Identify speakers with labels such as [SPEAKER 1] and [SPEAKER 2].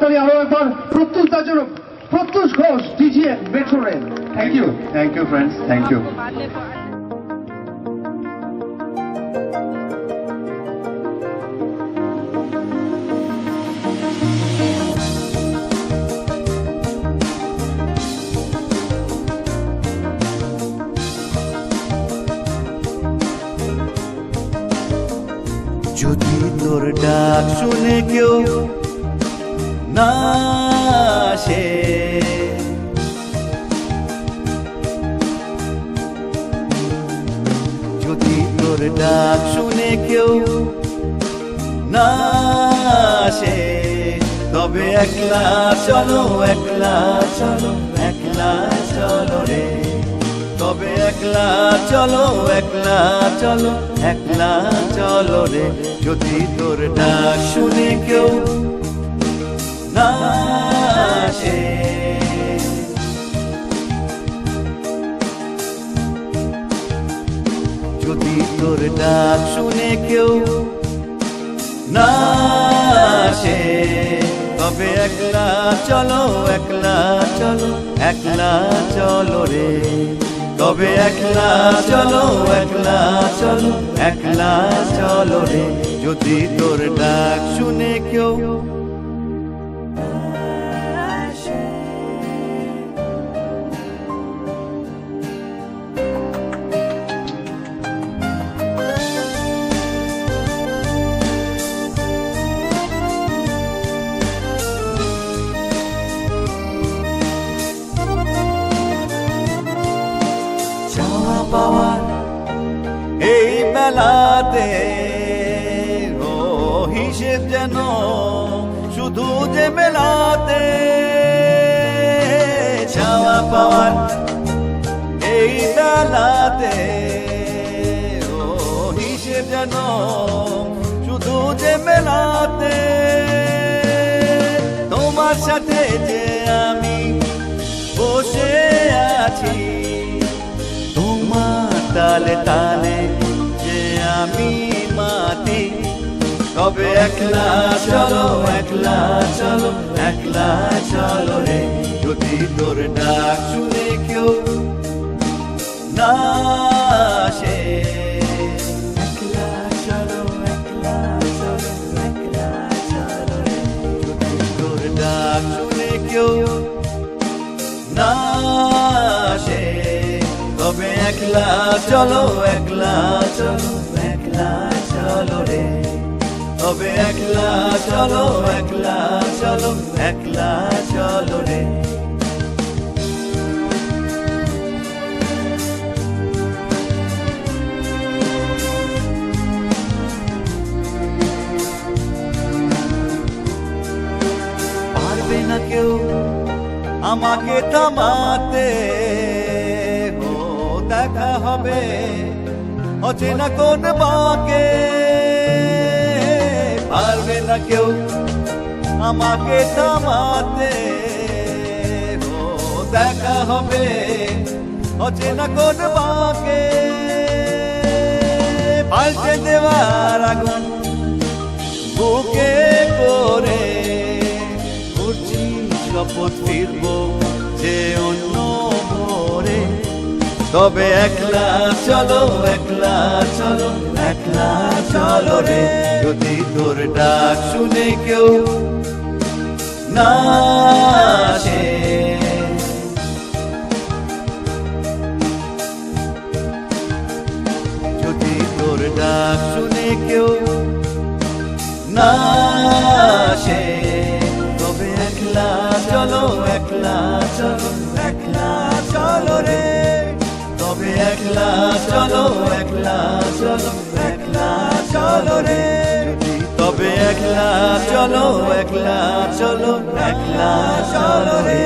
[SPEAKER 1] করতালি আরো একবার প্রত্যুষ দার জন্য। Pratyush Ghosh, DGN metro rail. Thank you friends, thank you.
[SPEAKER 2] যদি তোর ডাক শুনে কেউ না আসে, যদি তোর ডাক শুনে কেউ না আসে, তবে একলা চলো, একলা চলো, একলা চলো রে। তবে একলা চলো, একলা চলো, একলা চলো রে। যদি তোর ডাক শুনে কেউ না আসে, যদি তোর ডাক শুনে কেউ না আসে, তবে একলা চলো, একলা চলো, একলা চলো রে। তবে একলা চলো, একলা চলো, একলা চলো রে। যদি তোর ডাক শুনে কেউ আসে। চাওয়া পাওয়ার এই বেলাতে ও হিসেব যেন শুধু যে মেলাতে। চাওয়া পাওয়ার এই বেলাতে ও হিসেব যেন শুধু যে মেলাতে। তোমার সাথে যে আমি বসে আছি, তোমার তালে তালে যে আমি মাতি, তবে একলা চলো, একলা চলো, একলা চলো রে। যদি তোর ডাক শুনে কেউ না আসে, একলা চলো, একলা চলো, একলা চলো রে। যদি তোর ডাক শুনে কেউ না আসে, তবে একলা চলো, একলা চলো, একলা চলো রে। তবে একলা চলো, একলা চলো, একলা চলো রে। পারবে না কেউ আমাকে থামাতে, দেখা হবে অচেনা কোন বাঁকে। পারবে না কেউ আমাকে থামাতে, দেখা হবে অচেনা কোন বাঁকে। পাল্টে দেওয়ার আগুন বুকে করে করছি শপথ, ফিরবো যে অন্য ভোরে। তবে একলা চলো, একলা চলো, একলা চলো রে। যদি তোর ডাক শুনে কেউ না আসে, যদি তোর ডাক শুনে কেউ না আসে, তবে একলা চলো, একলা চলো, একলা চলো রে। তবে একলা চলো, একলা চলো, একলা চলো রে। তবে একলা চলো, একলা চলো, একলা চলো রে।